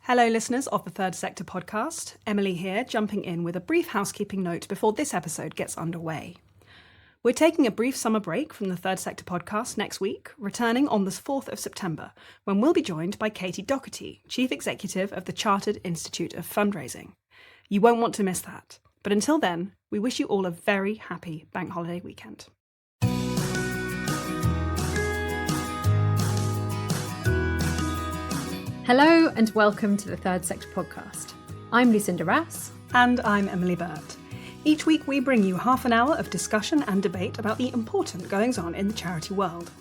Hello, listeners of the Third Sector podcast. Emily here, jumping in with a brief housekeeping note before this episode gets underway. We're taking a brief summer break from the Third Sector podcast next week, returning on the 4th of September, when we'll be joined by Katie Doherty, Chief Executive of the Chartered Institute of Fundraising. You won't want to miss that. But until then, we wish you all a very happy bank holiday weekend. Hello and welcome to the Third Sector podcast. I'm Lucinda Rouse. And I'm Emily Burt. Each week we bring you half an hour of discussion and debate about the important goings-on in the charity world.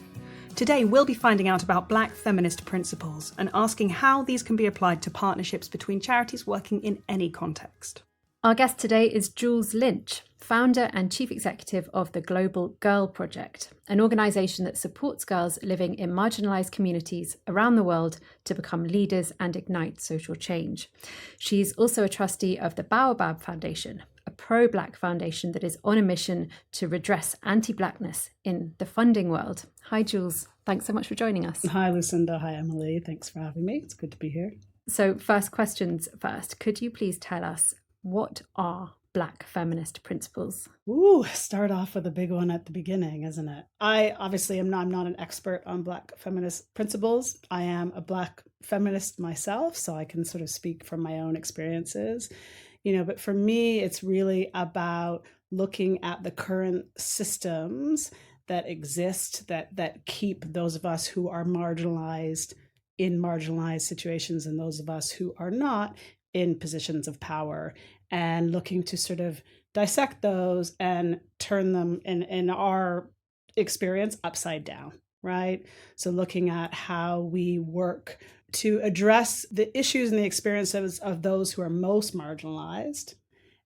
Today we'll be finding out about Black feminist principles and asking how these can be applied to partnerships between charities working in any context. Our guest today is Jules Lynch, founder and chief executive of the Global Girl Project, an organisation that supports girls living in marginalised communities around the world to become leaders and ignite social change. She's also a trustee of the Baobab Foundation, a pro-Black foundation that is on a mission to redress anti-Blackness in the funding world. Hi, Jules. Thanks so much for joining us. Hi, Lucinda. Hi, Emily. Thanks for having me. It's good to be here. So first questions first. Could you please tell us, what are Black feminist principles? Start off with a big one at the beginning, isn't it? I'm not an expert on Black feminist principles. I am a Black feminist myself, so I can sort of speak from my own experiences. But for me, it's really about looking at the current systems that exist that keep those of us who are marginalized in marginalized situations and those of us who are not in positions of power, and looking to sort of dissect those and turn them, in our experience, upside down, right? So looking at how we work to address the issues and the experiences of those who are most marginalized,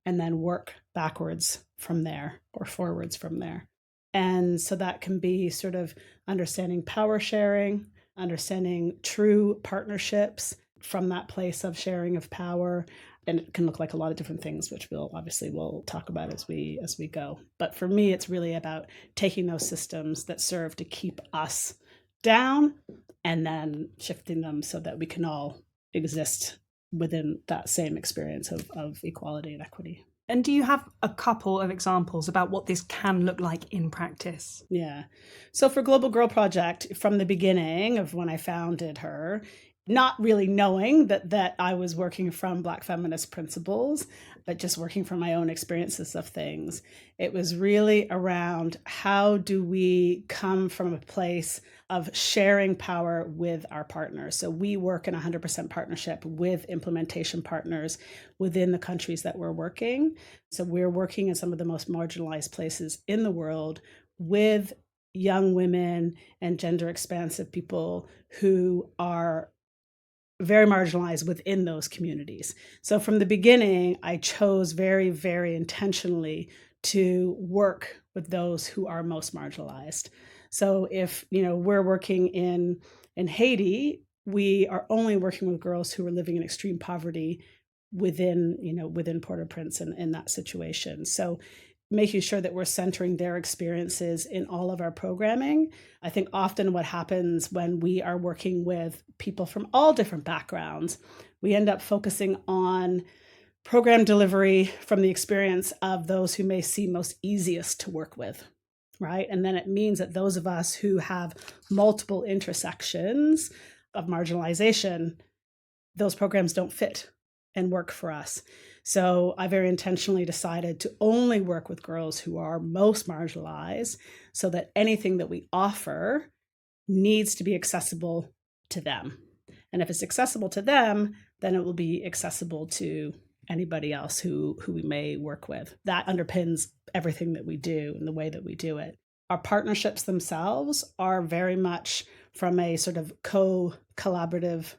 and then work backwards from there or forwards from there. And so that can be sort of understanding power sharing, understanding true partnerships from that place of sharing of power. And it can look like a lot of different things, which we'll talk about as we go. But for me, it's really about taking those systems that serve to keep us down and then shifting them so that we can all exist within that same experience of equality and equity. And do you have a couple of examples about what this can look like in practice? Yeah. So for Global Girl Project, from the beginning of when I founded her, not really knowing that I was working from Black feminist principles, but just working from my own experiences of things. It was really around, how do we come from a place of sharing power with our partners? So we work in 100% partnership with implementation partners within the countries that we're working. So we're working in some of the most marginalized places in the world with young women and gender expansive people who are very marginalized within those communities. So from the beginning, I chose very, very intentionally to work with those who are most marginalized. So if, we're working in Haiti, we are only working with girls who are living in extreme poverty within Port-au-Prince and in that situation. So making sure that we're centering their experiences in all of our programming. I think often what happens when we are working with people from all different backgrounds, we end up focusing on program delivery from the experience of those who may seem most easiest to work with, right? And then it means that those of us who have multiple intersections of marginalization, those programs don't fit and work for us. So I very intentionally decided to only work with girls who are most marginalized, so that anything that we offer needs to be accessible to them. And if it's accessible to them, then it will be accessible to anybody else who we may work with. That underpins everything that we do and the way that we do it. Our partnerships themselves are very much from a sort of collaborative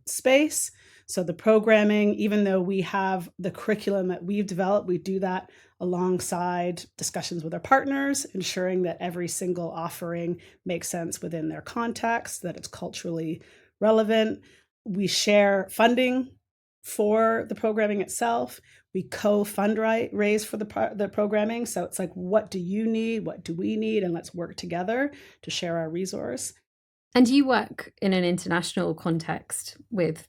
space. So the programming, even though we have the curriculum that we've developed, we do that alongside discussions with our partners, ensuring that every single offering makes sense within their context, that it's culturally relevant. We share funding for the programming itself. We co-fundraise for the programming. So it's like, what do you need? What do we need? And let's work together to share our resource. And you work in an international context with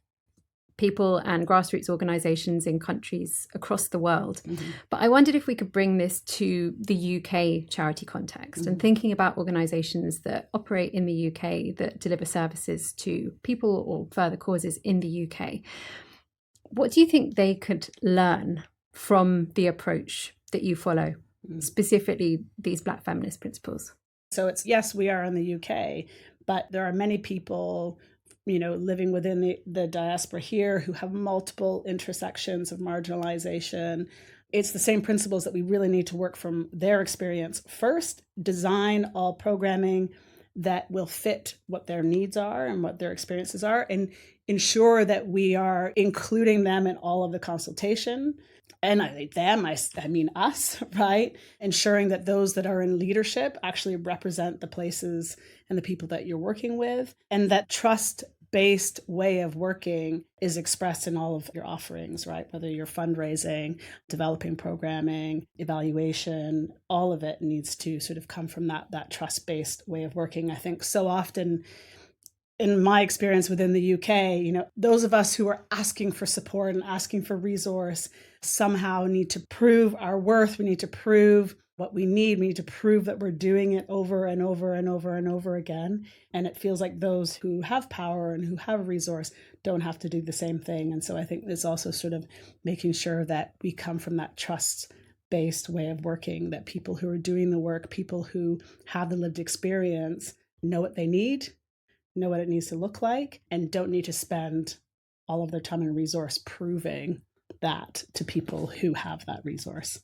people and grassroots organisations in countries across the world. But I wondered if we could bring this to the UK charity context and thinking about organisations that operate in the UK that deliver services to people or further causes in the UK. What do you think they could learn from the approach that you follow, specifically these Black feminist principles? So it's, yes, we are in the UK, but there are many people living within the diaspora here who have multiple intersections of marginalization. It's the same principles that we really need to work from their experience. First, design all programming that will fit what their needs are and what their experiences are, and ensure that we are including them in all of the consultation. And I mean us, right? Ensuring that those that are in leadership actually represent the places and the people that you're working with, and that trust-based way of working is expressed in all of your offerings, right? Whether you're fundraising, developing programming, evaluation, all of it needs to sort of come from that trust-based way of working. I think so often, in my experience within the UK, those of us who are asking for support and asking for resource somehow need to prove our worth. We need to prove what we need. We need to prove that we're doing it over and over and over and over again. And it feels like those who have power and who have resource don't have to do the same thing. And so I think there's also sort of making sure that we come from that trust-based way of working, that people who are doing the work, people who have the lived experience, know what they need, know what it needs to look like, and don't need to spend all of their time and resource proving that to people who have that resource.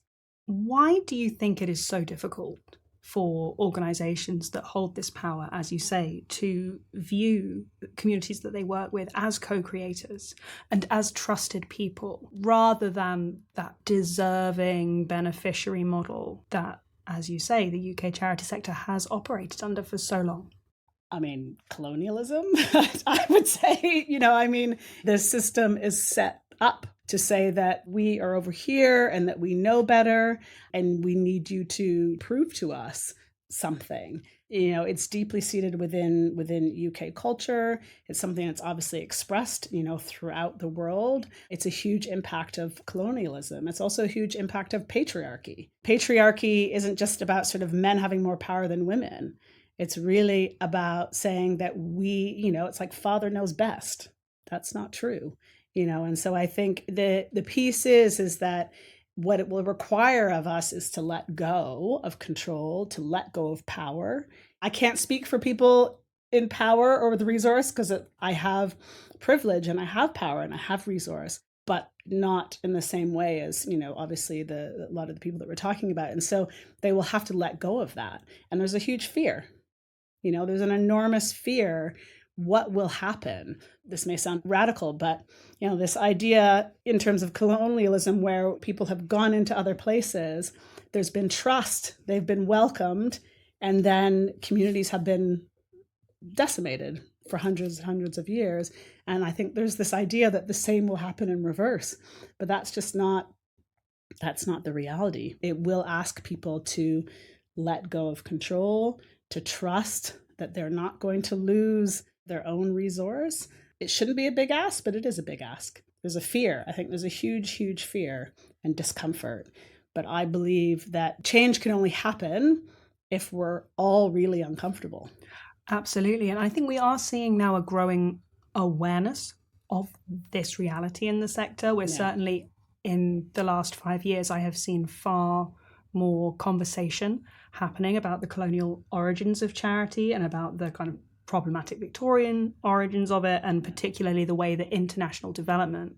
Why do you think it is so difficult for organisations that hold this power, as you say, to view communities that they work with as co-creators and as trusted people, rather than that deserving beneficiary model that, as you say, the UK charity sector has operated under for so long? I mean, colonialism, I would say, the system is set up to say that we are over here and that we know better and we need you to prove to us something. It's deeply seated within UK culture. It's something that's obviously expressed, throughout the world. It's a huge impact of colonialism. It's also a huge impact of patriarchy. Patriarchy isn't just about sort of men having more power than women. It's really about saying that it's like father knows best. That's not true. And so I think the piece is that what it will require of us is to let go of control, to let go of power. I can't speak for people in power or with resource because I have privilege and I have power and I have resource, but not in the same way as, obviously a lot of the people that we're talking about. And so they will have to let go of that. And there's a huge fear. There's an enormous fear. What will happen? This may sound radical, but this idea in terms of colonialism where people have gone into other places, there's been trust, they've been welcomed, and then communities have been decimated for hundreds and hundreds of years. And I think there's this idea that the same will happen in reverse, but that's not the reality. It will ask people to let go of control, to trust that they're not going to lose their own resource. It shouldn't be a big ask, but it is a big ask. There's a fear. I think there's a huge, huge fear and discomfort. But I believe that change can only happen if we're all really uncomfortable. Absolutely. And I think we are seeing now a growing awareness of this reality in the sector. We're certainly, in the last 5 years, I have seen far more conversation happening about the colonial origins of charity and about the kind of problematic Victorian origins of it, and particularly the way that international development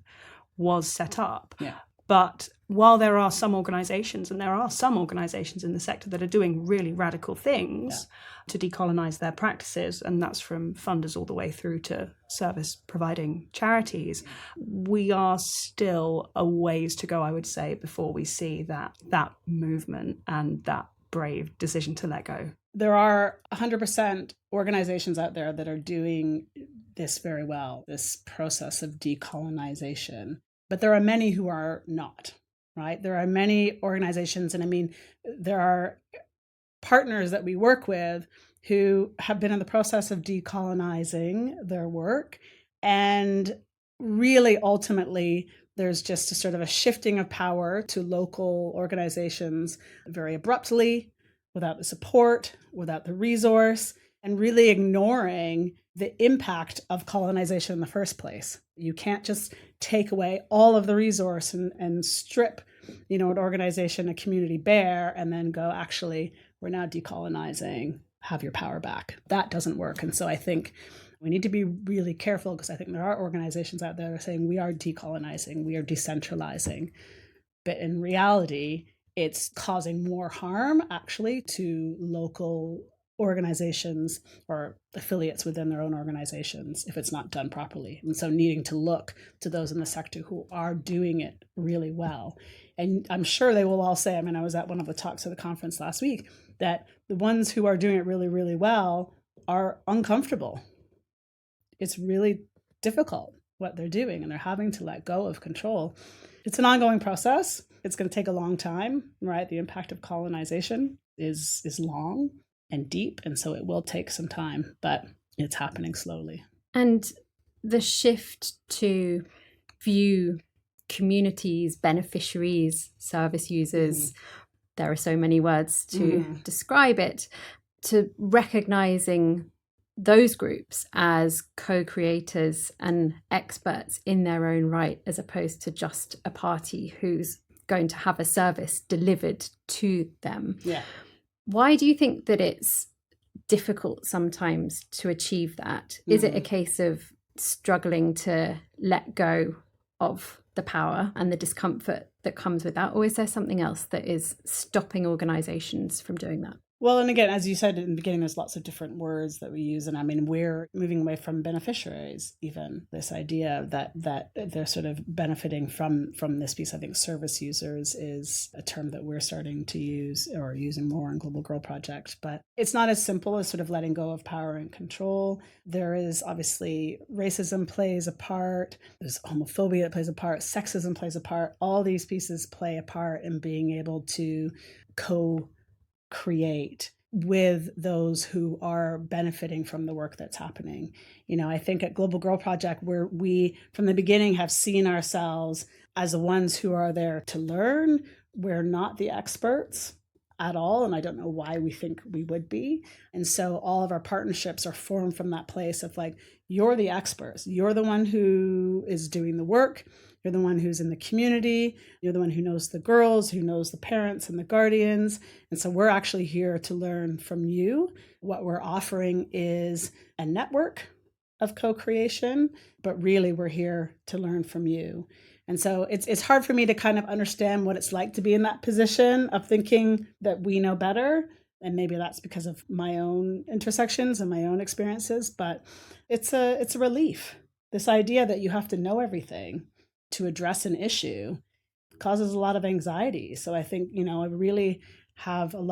was set up. Yeah. But while there are some organizations, and there are some organizations in the sector that are doing really radical things to decolonize their practices, and that's from funders all the way through to service providing charities, we are still a ways to go, I would say, before we see that movement and that brave decision to let go. There are 100% organizations out there that are doing this very well, this process of decolonization. But there are many who are not, right? There are many organizations, and I mean, there are partners that we work with who have been in the process of decolonizing their work, and really ultimately there's just a sort of a shifting of power to local organizations very abruptly, without the support, without the resource, and really ignoring the impact of colonization in the first place. You can't just take away all of the resource and strip, an organization, a community bare, and then go, actually, we're now decolonizing, have your power back. That doesn't work. And so I think we need to be really careful, because I think there are organizations out there that are saying we are decolonizing, we are decentralizing. But in reality, it's causing more harm actually to local organizations or affiliates within their own organizations if it's not done properly. And so needing to look to those in the sector who are doing it really well. And I'm sure they will all say, I was at one of the talks at the conference last week, that the ones who are doing it really, really well are uncomfortable. It's really difficult what they're doing, and they're having to let go of control. It's an ongoing process. It's going to take a long time, right? The impact of colonization is long and deep, and so it will take some time, but it's happening slowly. And the shift to view communities, beneficiaries, service users, there are so many words to describe it, to recognizing those groups as co-creators and experts in their own right, as opposed to just a party who's going to have a service delivered to them. Yeah. Why do you think that it's difficult sometimes to achieve that? Is it a case of struggling to let go of the power and the discomfort that comes with that? Or is there something else that is stopping organizations from doing that? Well, and again, as you said in the beginning, there's lots of different words that we use. And we're moving away from beneficiaries, even this idea that they're sort of benefiting from this piece. I think service users is a term that we're starting to use or using more in Global Girl Project. But it's not as simple as sort of letting go of power and control. There is obviously racism plays a part. There's homophobia that plays a part. Sexism plays a part. All these pieces play a part in being able to co-create with those who are benefiting from the work that's happening. I think at Global Girl Project, where we from the beginning have seen ourselves as the ones who are there to learn. We're not the experts at all, and I don't know why we think we would be. And so all of our partnerships are formed from that place of like, you're the experts. You're the one who is doing the work. You're the one who's in the community. You're the one who knows the girls, who knows the parents and the guardians. And so we're actually here to learn from you. What we're offering is a network of co-creation, but really we're here to learn from you. And so it's hard for me to kind of understand what it's like to be in that position of thinking that we know better. And maybe that's because of my own intersections and my own experiences, but it's a relief. This idea that you have to know everything to address an issue causes a lot of anxiety. So I think, I really have there's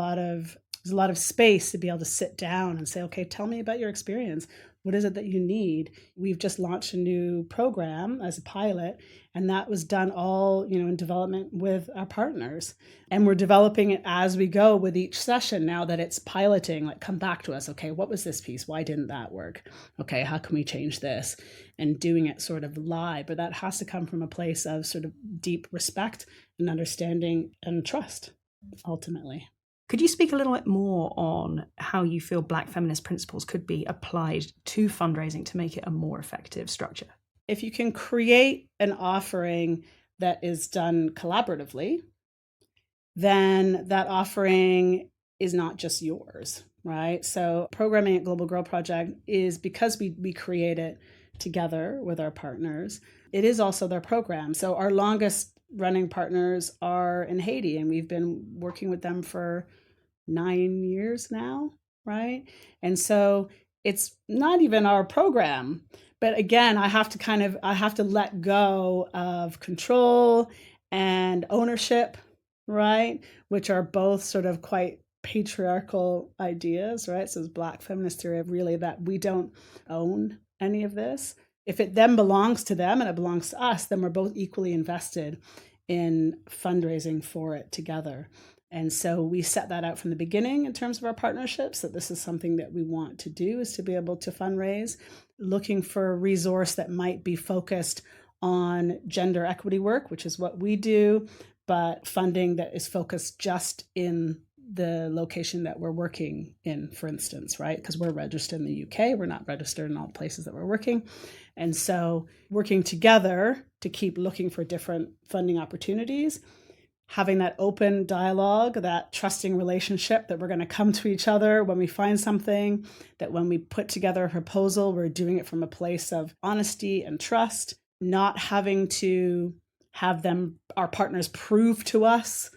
a lot of space to be able to sit down and say, okay, tell me about your experience. What is it that you need? We've just launched a new program as a pilot, and that was done all, in development with our partners. And we're developing it as we go with each session now that it's piloting, like come back to us. Okay, what was this piece? Why didn't that work? Okay, how can we change this? And doing it sort of live, but that has to come from a place of sort of deep respect and understanding and trust, ultimately. Could you speak a little bit more on how you feel Black feminist principles could be applied to fundraising to make it a more effective structure? If you can create an offering that is done collaboratively, then that offering is not just yours, right? So programming at Global Girl Project is because we create it together with our partners. It is also their program. So our longest running partners are in Haiti, and we've been working with them for 9 years now, right? And so it's not even our program. But again, I have to let go of control and ownership, right? Which are both sort of quite patriarchal ideas, right? So it's Black feminist theory of really that we don't own any of this. If it then belongs to them and it belongs to us, then we're both equally invested in fundraising for it together. And so we set that out from the beginning in terms of our partnerships, that this is something that we want to do, is to be able to fundraise, looking for a resource that might be focused on gender equity work, which is what we do, but funding that is focused just in the location that we're working in, for instance, right? Because we're registered in the UK, we're not registered in all places that we're working. And so working together to keep looking for different funding opportunities, having that open dialogue, that trusting relationship that we're going to come to each other when we find something, that when we put together a proposal, we're doing it from a place of honesty and trust, not having to have them, our partners, prove to us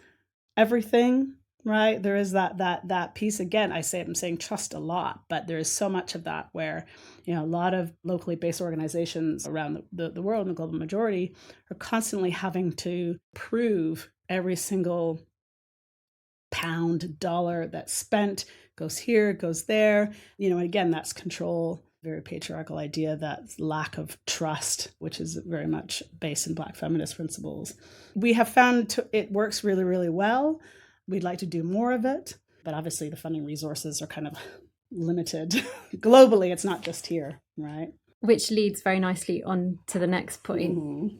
everything, right? There is that piece. Again, I'm saying trust a lot, but there is so much of that where, a lot of locally based organizations around the world, and the global majority, are constantly having to prove every single pound, dollar that's spent goes here, goes there. Again, that's control, very patriarchal idea, that lack of trust, which is very much based in Black feminist principles. We have found it works really, really well. We'd like to do more of it, but obviously the funding resources are kind of limited globally. It's not just here, right? Which leads very nicely on to the next point. Mm-hmm.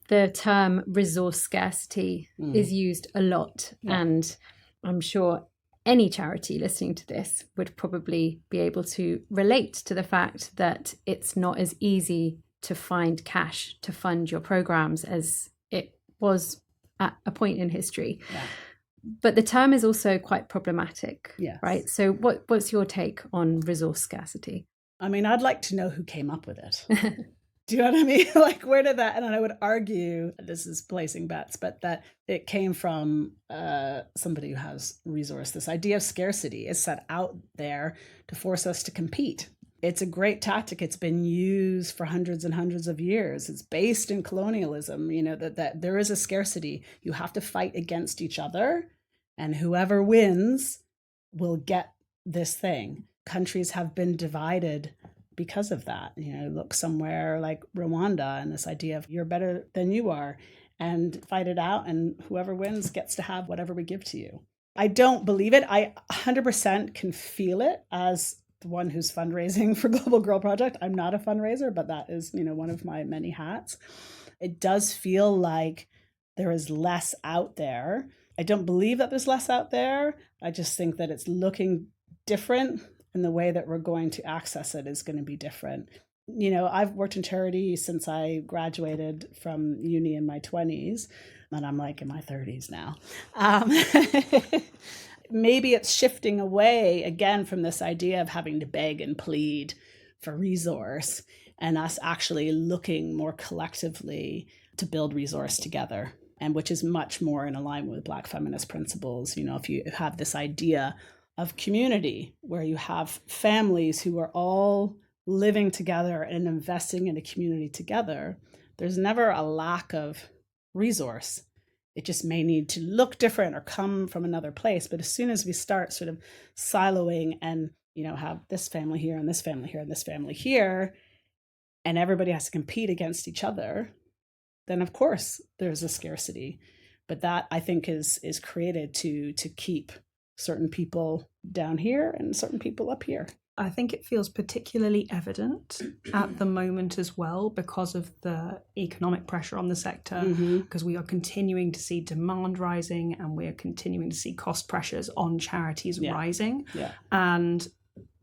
The term resource scarcity is used a lot, and I'm sure any charity listening to this would probably be able to relate to the fact that it's not as easy to find cash to fund your programs as it was at a point in history. Yeah. But the term is also quite problematic, right? So what's your take on resource scarcity? I mean, I'd like to know who came up with it. Do you know what I mean? Like, where did that, and I would argue, this is placing bets, but that it came from somebody who has resource. This idea of scarcity is set out there to force us to compete. It's a great tactic. It's been used for hundreds and hundreds of years. It's based in colonialism, that there is a scarcity. You have to fight against each other, and whoever wins will get this thing. Countries have been divided because of that. Look somewhere like Rwanda, and this idea of you're better than you are, and fight it out, and whoever wins gets to have whatever we give to you. I don't believe it. I 100% can feel it as the one who's fundraising for Global Girl Project. I'm not a fundraiser, but that is, one of my many hats. It does feel like there is less out there. I don't believe that there's less out there. I just think that it's looking different, and the way that we're going to access it is going to be different. I've worked in charity since I graduated from uni in my 20s, and I'm like in my 30s now. Maybe it's shifting away again from this idea of having to beg and plead for resource, and us actually looking more collectively to build resource together, and which is much more in alignment with Black feminist principles. If you have this idea of community where you have families who are all living together and investing in a community together, there's never a lack of resource. It just may need to look different or come from another place. But as soon as we start sort of siloing and, have this family here and this family here and this family here, and everybody has to compete against each other, then of course there's a scarcity. But that, I think, is created to keep certain people down here and certain people up here. I think it feels particularly evident at the moment as well because of the economic pressure on the sector, because we are continuing to see demand rising, and we are continuing to see cost pressures on charities rising. And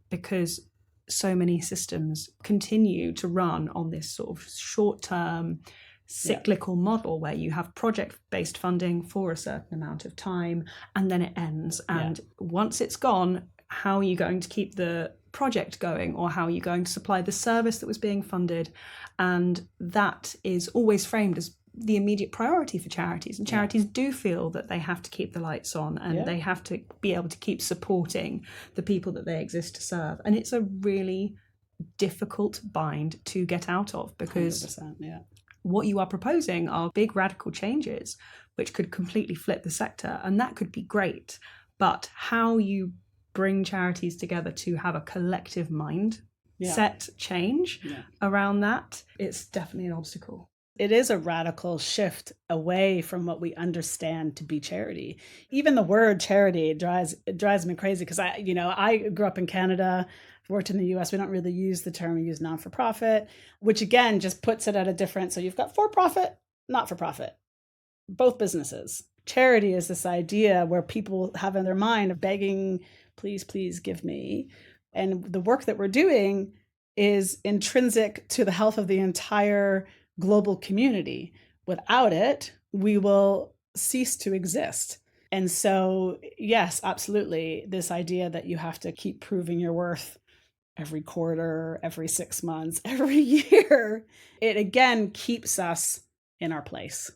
because so many systems continue to run on this sort of short-term cyclical model where you have project-based funding for a certain amount of time and then it ends. And once it's gone, how are you going to keep the project going, or how are you going to supply the service that was being funded? And that is always framed as the immediate priority for charities. And charities do feel that they have to keep the lights on, and they have to be able to keep supporting the people that they exist to serve. And it's a really difficult bind to get out of, because 100%, what you are proposing are big radical changes which could completely flip the sector, and that could be great. But how you bring charities together to have a collective mind set change around that, it's definitely an obstacle. is a radical shift away from what we understand to be charity. Even the word charity drives me crazy because I grew up in Canada, worked in the US. We don't really use the term, we use non-for-profit, which again just puts it at a different, so you've got for-profit, not-for-profit, both businesses. Charity is this idea where people have in their mind of begging, please, please give me. And the work that we're doing is intrinsic to the health of the entire global community. Without it, we will cease to exist. And so, yes, absolutely, this idea that you have to keep proving your worth every quarter, every 6 months, every year, it again keeps us in our place,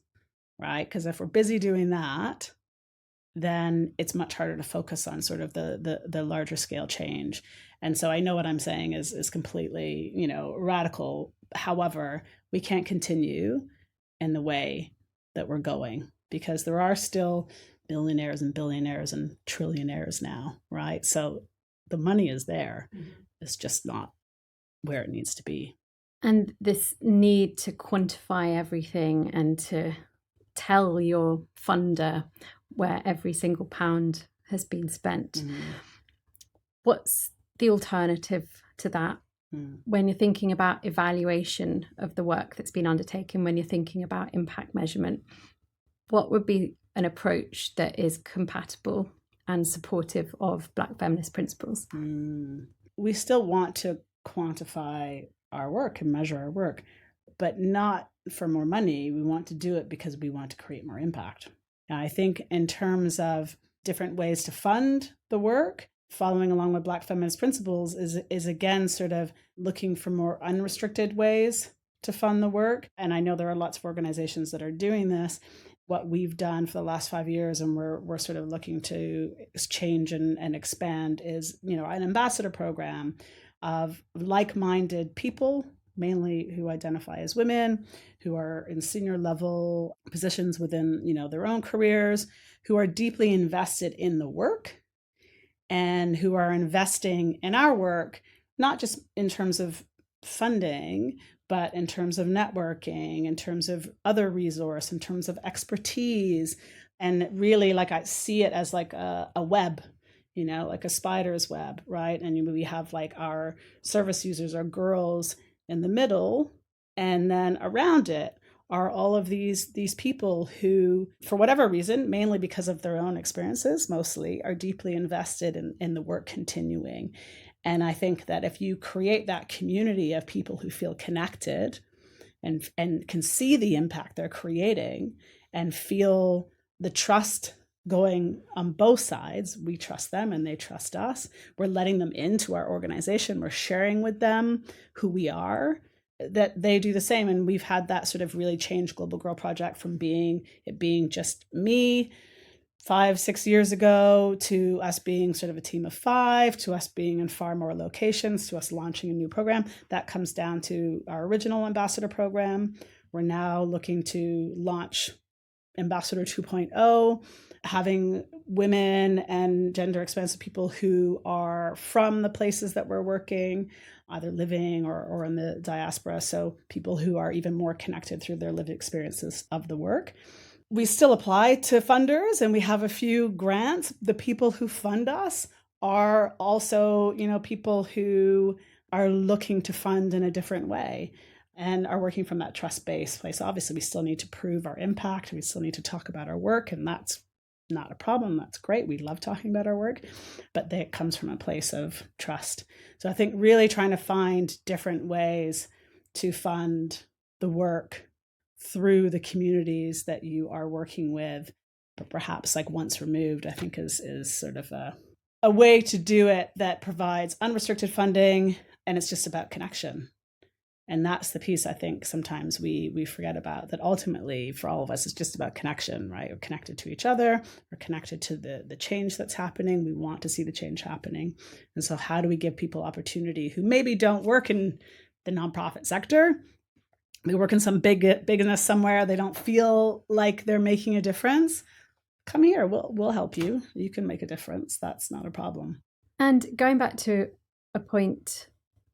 right? Because if we're busy doing that, then it's much harder to focus on sort of the larger scale change. And so I know what I'm saying is completely, radical. However, we can't continue in the way that we're going because there are still millionaires and billionaires and trillionaires now, right? So the money is there. Mm-hmm. It's just not where it needs to be. And this need to quantify everything and to tell your funder where every single pound has been spent. Mm. What's the alternative to that? When you're thinking about evaluation of the work that's been undertaken, when you're thinking about impact measurement, what would be an approach that is compatible and supportive of Black feminist principles? We still want to quantify our work and measure our work, but not for more money. We want to do it because we want to create more impact. Now, I think in terms of different ways to fund the work, following along with Black feminist principles is again sort of looking for more unrestricted ways to fund the work. And I know there are lots of organizations that are doing this. What we've done for the last 5 years, and we're sort of looking to change and expand, is an ambassador program of like-minded people, mainly who identify as women, who are in senior level positions within their own careers, who are deeply invested in the work and who are investing in our work, not just in terms of funding, but in terms of networking, in terms of other resource, in terms of expertise. And really, like, I see it as like a web, like a spider's web, right? And we have like our service users, our girls in the middle, and then around it are all of these people who, for whatever reason, mainly because of their own experiences, mostly, are deeply invested in the work continuing. And I think that if you create that community of people who feel connected and can see the impact they're creating and feel the trust going on both sides, we trust them and they trust us, we're letting them into our organization, we're sharing with them who we are, that they do the same. And we've had that sort of really change Global Girl Project from being just me 5-6 years ago to us being sort of a team of 5, to us being in far more locations, to us launching a new program. That comes down to our original ambassador program. We're now looking to launch Ambassador 2.0, having women and gender expansive people who are from the places that we're working, either living or in the diaspora. So people who are even more connected through their lived experiences of the work. We still apply to funders and we have a few grants. The people who fund us are also, people who are looking to fund in a different way and are working from that trust-based place. Obviously, we still need to prove our impact. We still need to talk about our work, and that's not a problem. That's great. We love talking about our work, but it comes from a place of trust. So I think really trying to find different ways to fund the work through the communities that you are working with, but perhaps like once removed, I think is sort of a way to do it that provides unrestricted funding, and it's just about connection. And that's the piece I think sometimes we forget about, that ultimately for all of us, it's just about connection, right? We're connected to each other. We're connected to the change that's happening. We want to see the change happening. And so how do we give people opportunity who maybe don't work in the nonprofit sector? They work in some bigness somewhere. They don't feel like they're making a difference. Come here. We'll help you. You can make a difference. That's not a problem. And going back to a point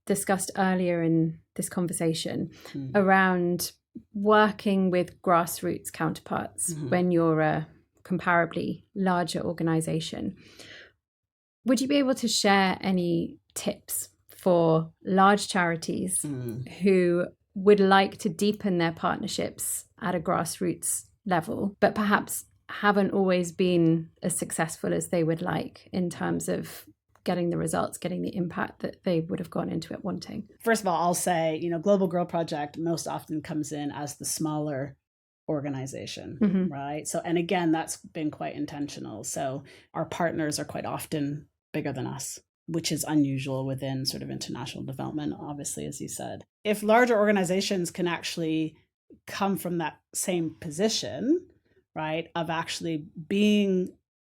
discussed earlier in this conversation around working with grassroots counterparts when you're a comparably larger organization. Would you be able to share any tips for large charities who would like to deepen their partnerships at a grassroots level, but perhaps haven't always been as successful as they would like in terms of getting the results, getting the impact that they would have gone into it wanting? First of all, I'll say, Global Girl Project most often comes in as the smaller organization, right? So, and again, that's been quite intentional. So our partners are quite often bigger than us, which is unusual within sort of international development, obviously, as you said. If larger organizations can actually come from that same position, right, of actually being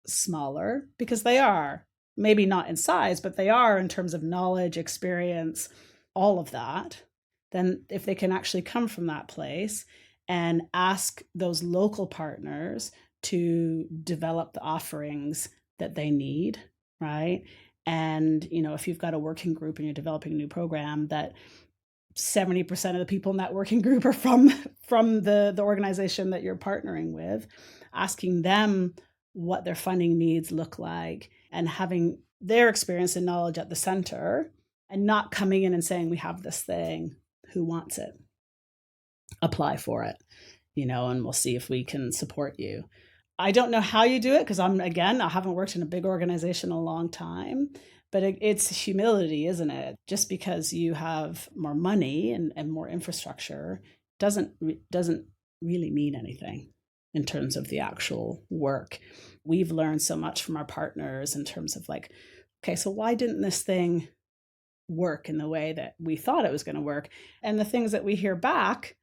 smaller, because they are, maybe not in size, but they are in terms of knowledge, experience, all of that, then if they can actually come from that place and ask those local partners to develop the offerings that they need, right? And, if you've got a working group and you're developing a new program, that 70% of the people in that working group are from the organization that you're partnering with, asking them what their funding needs look like and having their experience and knowledge at the center, and not coming in and saying, we have this thing, who wants it? Apply for it, and we'll see if we can support you. I don't know how you do it because I haven't worked in a big organization in a long time, but it's humility, isn't it? Just because you have more money and more infrastructure doesn't really mean anything in terms of the actual work. We've learned so much from our partners in terms of like, okay, so why didn't this thing work in the way that we thought it was going to work? And the things that we hear back,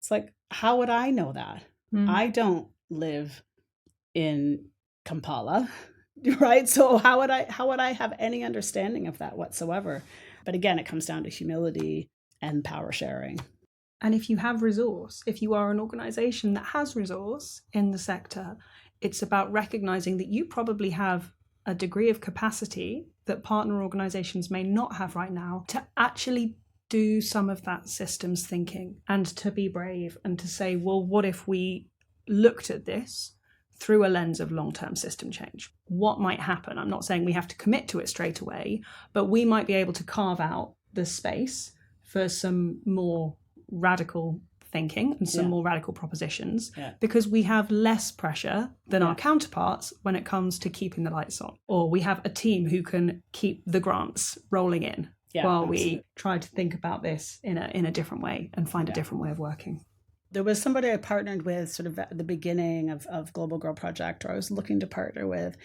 it's like, how would I know that? I don't live in Kampala, right? So how would I have any understanding of that whatsoever? But again, it comes down to humility and power sharing. And if you have resource, if you are an organization that has resource in the sector, it's about recognizing that you probably have a degree of capacity that partner organizations may not have right now to actually do some of that systems thinking, and to be brave and to say, well, what if we looked at this through a lens of long-term system change? What might happen? I'm not saying we have to commit to it straight away, but we might be able to carve out the space for some more radical thinking and some more radical propositions, because we have less pressure than our counterparts when it comes to keeping the lights on, or we have a team who can keep the grants rolling in while we try to think about this in a different way and find a different way of working. There was somebody I partnered with sort of at the beginning of Global Girl Project, or I was looking to partner with,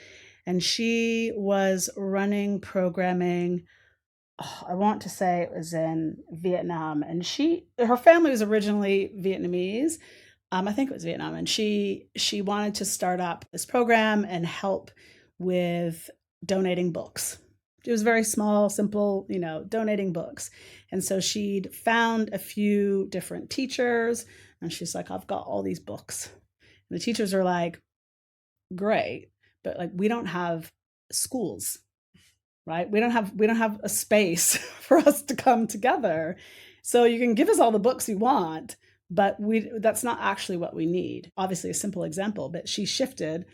and she was running programming, I want to say it was in Vietnam, and her family was originally Vietnamese. I think it was Vietnam, and she wanted to start up this program and help with donating books. It was very small, simple, donating books. And so she'd found a few different teachers, and she's like, I've got all these books. And the teachers are like, great, but like, we don't have schools, right? We don't have a space for us to come together. So you can give us all the books you want, but that's not actually what we need. Obviously a simple example, but she shifted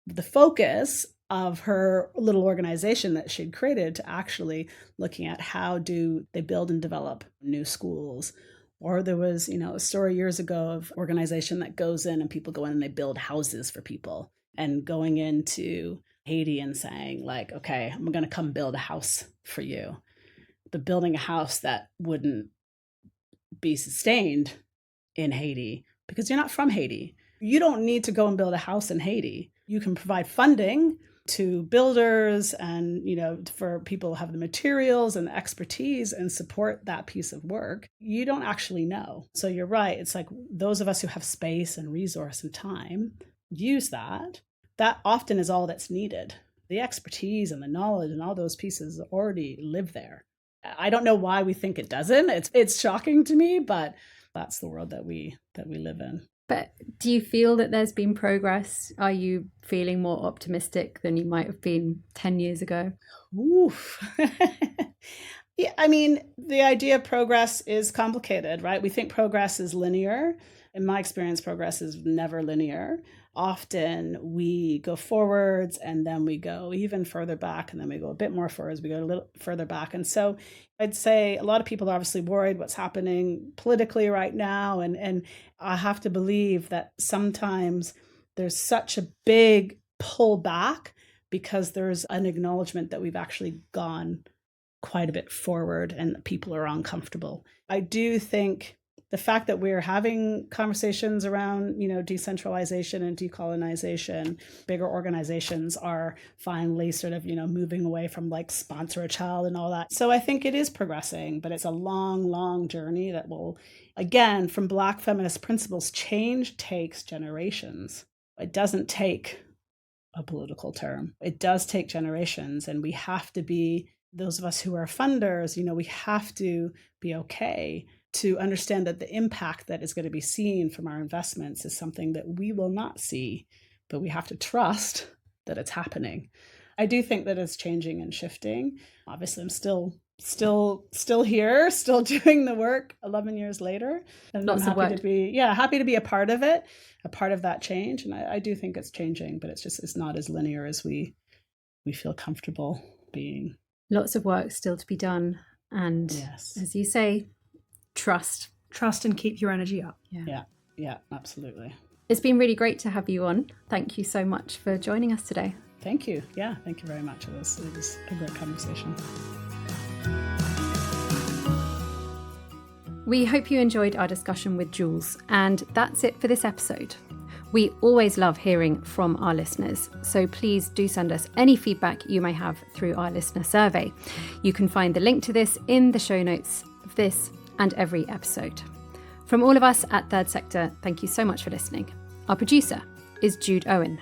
the focus of her little organization that she'd created to actually looking at how do they build and develop new schools. Or there was, a story years ago of organization that goes in and people go in and they build houses for people, and going into Haiti and saying like, okay, I'm going to come build a house for you, but building a house that wouldn't be sustained in Haiti because you're not from Haiti. You don't need to go and build a house in Haiti. You can provide funding to builders and, for people who have the materials and the expertise and support that piece of work. You don't actually know. So you're right. It's like those of us who have space and resource and time use that. That often is all that's needed. The expertise and the knowledge and all those pieces already live there. I don't know why we think it doesn't. It's shocking to me, but that's the world that we live in. But do you feel that there's been progress? Are you feeling more optimistic than you might have been 10 years ago? Oof. Yeah, I mean, the idea of progress is complicated, right? We think progress is linear. In my experience, progress is never linear. Often we go forwards and then we go even further back, and then we go a bit more forwards, we go a little further back. And so I'd say a lot of people are obviously worried what's happening politically right now. And I have to believe that sometimes there's such a big pull back because there's an acknowledgement that we've actually gone quite a bit forward and people are uncomfortable. I do think the fact that we're having conversations around, decentralization and decolonization, bigger organizations are finally sort of, moving away from like sponsor a child and all that. So I think it is progressing, but it's a long, long journey that will, again, from Black feminist principles, change takes generations. It doesn't take a political term. It does take generations, and we have to be, those of us who are funders, we have to be okay to understand that the impact that is going to be seen from our investments is something that we will not see, but we have to trust that it's happening. I do think that it's changing and shifting. Obviously, I'm still here, still doing the work 11 years later. And Lots of work. Happy to be a part of it, a part of that change. And I do think it's changing, but it's not as linear as we feel comfortable being. Lots of work still to be done. And yes, as you say, trust and keep your energy up. Yeah, absolutely. It's been really great to have you on. Thank you so much for joining us today. Thank you. Yeah, thank you very much. It was a great conversation. We hope you enjoyed our discussion with Jules, and that's it for this episode. We always love hearing from our listeners, so please do send us any feedback you may have through our listener survey. You can find the link to this in the show notes of this and every episode. From all of us at Third Sector, thank you so much for listening. Our producer is Jude Owen.